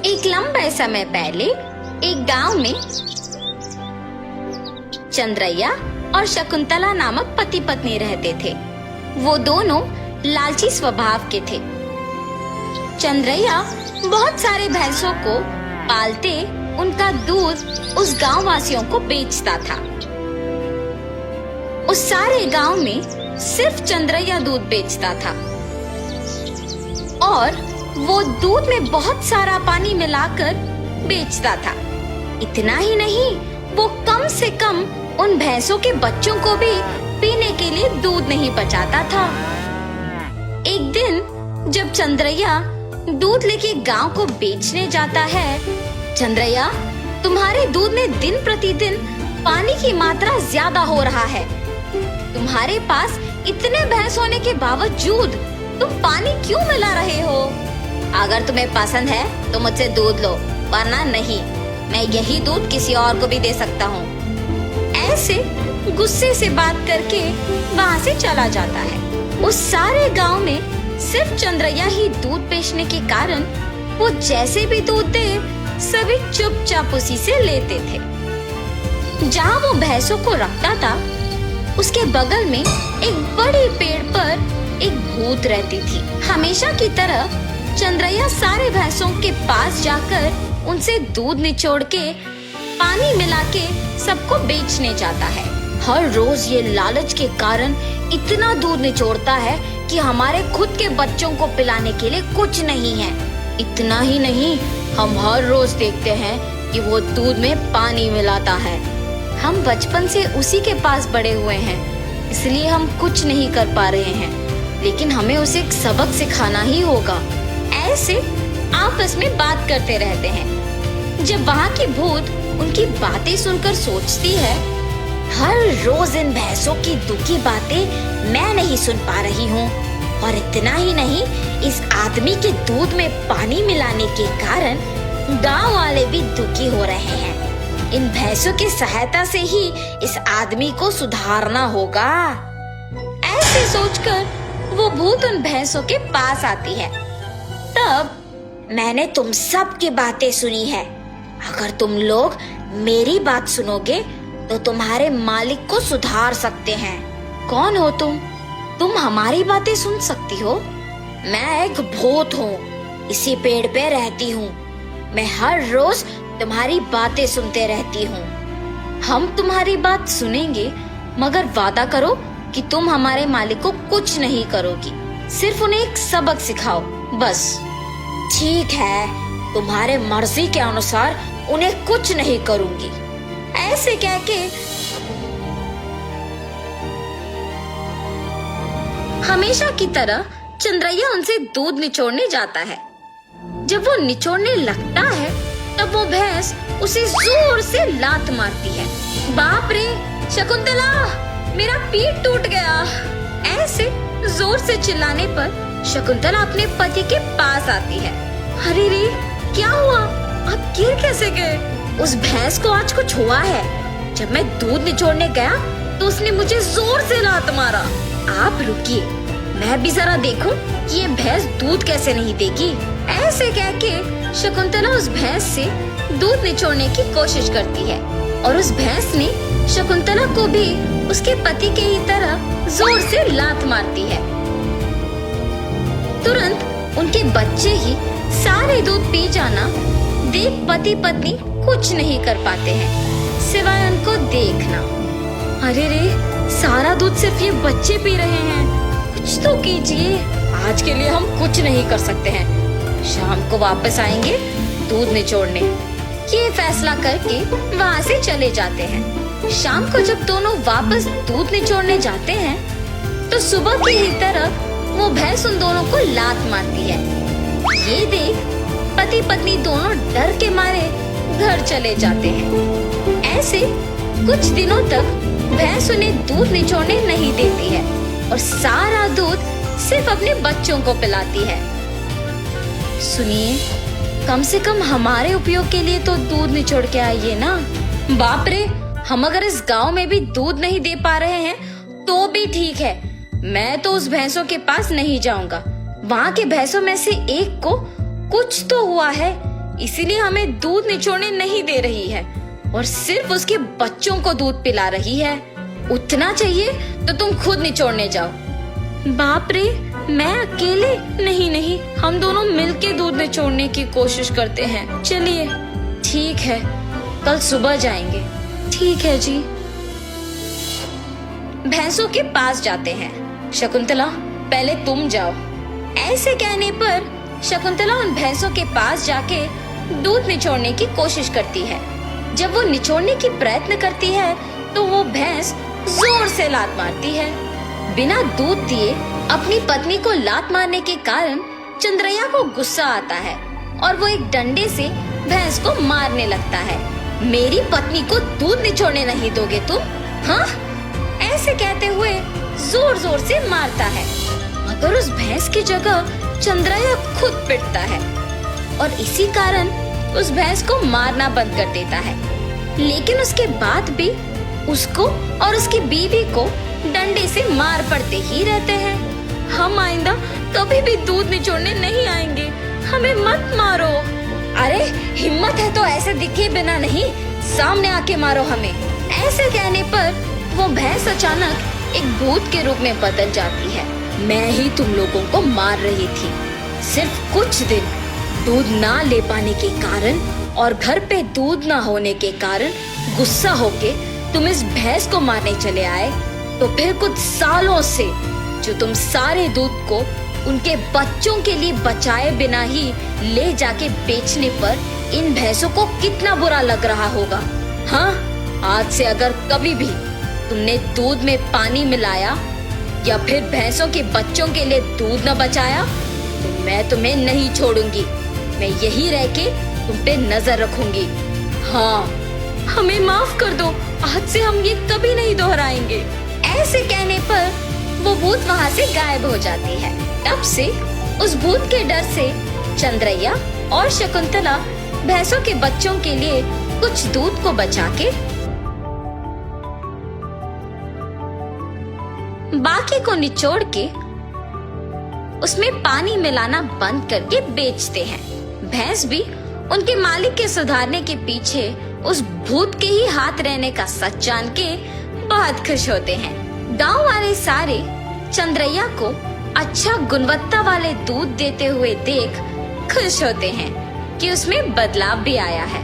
एक लंबे समय पहले एक गांव में चंद्रैया और शकुंतला नामक पति पत्नी रहते थे। वो दोनों लालची स्वभाव के थे। चंद्रैया बहुत सारे भैंसों को पालते उनका दूध उस गांव वासियों को बेचता था। उस सारे गांव में सिर्फ चंद्रैया दूध बेचता था और वो दूध में बहुत सारा पानी मिलाकर बेचता था। इतना ही नहीं, वो कम से कम उन भैंसों के बच्चों को भी पीने के लिए दूध नहीं बचाता था। एक दिन जब चंद्रैया दूध लेके गांव को बेचने जाता है, चंद्रैया, तुम्हारे दूध में दिन प्रतिदिन पानी की मात्रा ज्यादा हो रहा है। तुम्हारे पास इतने भैंस होने के बावजूद तुम पानी क्यों मिला रहे हो? अगर तुम्हें पसंद है तो मुझसे दूध लो, वरना नहीं। मैं यही दूध किसी और को भी दे सकता हूँ। ऐसे गुस्से से बात करके वहाँ से चला जाता है। उस सारे गांव में सिर्फ चंद्रैया ही दूध बेचने के कारण वो जैसे भी दूध दे सभी चुपचाप उसी से लेते थे। जहाँ वो भैंसों को रखता था उसके बगल में एक बड़े पेड़ पर एक भूत रहती थी। हमेशा की तरह चंद्रैया सारे भैंसों के पास जाकर उनसे दूध निचोड़ के पानी मिला के सबको बेचने जाता है। हर रोज ये लालच के कारण इतना दूध निचोड़ता है कि हमारे खुद के बच्चों को पिलाने के लिए कुछ नहीं है। इतना ही नहीं, हम हर रोज देखते हैं कि वो दूध में पानी मिलाता है। हम बचपन से उसी के पास बड़े हुए हैं, इसलिए हम कुछ नहीं कर पा रहे हैं, लेकिन हमें उसे एक सबक सिखाना ही होगा। ऐसे आपस में बात करते रहते हैं। जब वहाँ की भूत उनकी बातें सुनकर सोचती है, हर रोज इन भैंसों की दुखी बातें मैं नहीं सुन पा रही हूँ, और इतना ही नहीं, इस आदमी के दूध में पानी मिलाने के कारण गांव वाले भी दुखी हो रहे हैं। इन भैंसों की सहायता से ही इस आदमी को सुधारना होगा। ऐसे सोचकर वो भूत उन भैंसों के पास आती है। तब मैंने तुम सब की बातें सुनी है। अगर तुम लोग मेरी बात सुनोगे तो तुम्हारे मालिक को सुधार सकते हैं। कौन हो तुम? तुम हमारी बातें सुन सकती हो? मैं एक भूत हूँ, इसी पेड़ पे रहती हूँ। मैं हर रोज तुम्हारी बातें सुनते रहती हूँ। हम तुम्हारी बात सुनेंगे, मगर वादा करो कि तुम हमारे मालिक को कुछ नहीं करोगी, सिर्फ उन्हें एक सबक सिखाओ, बस। ठीक है, तुम्हारे मर्जी के अनुसार उन्हें कुछ नहीं करूंगी। ऐसे कह के हमेशा की तरह चंद्रैया उनसे दूध निचोड़ने जाता है। जब वो निचोड़ने लगता है तब वो भैंस उसे जोर से लात मारती है। बाप रे शकुंतला, मेरा पीठ टूट गया। ऐसे जोर से चिल्लाने पर शकुंतला अपने पति के पास आती है। अरे रे, क्या हुआ? आप गिर कैसे गए? उस भैंस को आज कुछ हुआ है। जब मैं दूध निचोड़ने गया तो उसने मुझे जोर से लात मारा। आप रुकिए, मैं भी जरा देखूं कि ये भैंस दूध कैसे नहीं देगी। ऐसे कह के शकुंतला उस भैंस से दूध निचोड़ने की कोशिश करती है और उस भैंस ने शकुंतला को भी उसके पति के ही तरह जोर से लात मारती है। तुरंत उनके बच्चे ही सारे दूध पी जाना देख पति पत्नी कुछ नहीं कर पाते हैं सिवाय उनको देखना। अरे रे, सारा दूध सिर्फ ये बच्चे पी रहे हैं, कुछ तो कीजिए। आज के लिए हम कुछ नहीं कर सकते हैं, शाम को वापस आएंगे दूध निचोड़ने। ये फैसला करके वहाँ से चले जाते हैं। शाम को जब दोनों वापस दूध निचोड़ने जाते हैं तो सुबह की ही तरह वो भैंस उन दोनों को लात मारती है। ये देख पति पत्नी दोनों डर के मारे घर चले जाते हैं। ऐसे कुछ दिनों तक भैंस उन्हें दूध निचोड़ने नहीं देती है और सारा दूध सिर्फ अपने बच्चों को पिलाती है। सुनिए, कम से कम हमारे उपयोग के लिए तो दूध निचोड़ के आइए ना। बाप रे, हम अगर इस गांव में भी दूध नहीं दे पा रहे हैं तो भी ठीक है, मैं तो उस भैंसों के पास नहीं जाऊंगा। वहाँ के भैंसों में से एक को कुछ तो हुआ है, इसीलिए हमें दूध निचोड़ने नहीं दे रही है और सिर्फ उसके बच्चों को दूध पिला रही है। उतना चाहिए तो तुम खुद निचोड़ने जाओ। बाप रे, मैं अकेले? नहीं नहीं, हम दोनों मिलके दूध निचोड़ने की कोशिश करते हैं। चलिए ठीक है, कल सुबह जाएंगे। ठीक है जी। भैंसों के पास जाते हैं। शकुंतला, पहले तुम जाओ। ऐसे कहने पर शकुंतला उन भैंसों के पास जाके दूध निचोड़ने की कोशिश करती है। जब वो निचोड़ने की प्रयत्न करती है तो वो भैंस जोर से लात मारती है। बिना दूध दिए अपनी पत्नी को लात मारने के कारण चंद्रैया को गुस्सा आता है और वो एक डंडे से भैंस को मारने लगता है। मेरी पत्नी को दूध निचोड़ने नहीं दोगे तुम? हाँ? ऐसे कहते हुए जोर जोर से मारता है, मगर उस भैंस की जगह चंद्रैया खुद पिटता है और इसी कारण उस भैंस को मारना बंद कर देता है। लेकिन उसके बाद भी उसको और उसकी बीवी को डंडे से मार पड़ते ही रहते हैं। हम आइंदा कभी भी दूध निचोड़ने नहीं आएंगे, हमें मत मारो। अरे हिम्मत है तो ऐसे दिखे बिना नहीं, सामने आके मारो हमें। ऐसे कहने पर वो भैंस अचानक एक भूत के रूप में बदल जाती है। मैं ही तुम लोगों को मार रही थी। सिर्फ कुछ दिन दूध ना ले पाने के कारण और घर पे दूध ना होने के कारण गुस्सा होके तुम इस भैंस को मारने चले आए, तो फिर कुछ सालों से जो तुम सारे दूध को उनके बच्चों के लिए बचाए बिना ही ले जाके बेचने पर इन भैंसों को कितना बुरा लग रहा होगा। हाँ, आज से अगर कभी भी तुमने दूध में पानी मिलाया या फिर भैंसों के बच्चों के लिए दूध न बचाया तो मैं तुम्हें नहीं छोड़ूंगी। मैं यही रह के तुम पे नजर रखूंगी। हाँ, हमें माफ कर दो, आज से हम ये कभी नहीं दोहराएंगे। ऐसे कहने पर वो भूत वहाँ से गायब हो जाती है। तब से उस भूत के डर से चंद्रैया और शकुंतला भैंसों के बच्चों के लिए कुछ दूध को बचा के बाकी को निचोड़ के उसमें पानी मिलाना बंद करके बेचते हैं। भैंस भी उनके मालिक के सुधारने के पीछे उस भूत के ही हाथ रहने का सच जान के बहुत खुश होते हैं। गांव वाले सारे चंद्रैया को अच्छा गुणवत्ता वाले दूध देते हुए देख खुश होते हैं कि उसमें बदलाव भी आया है।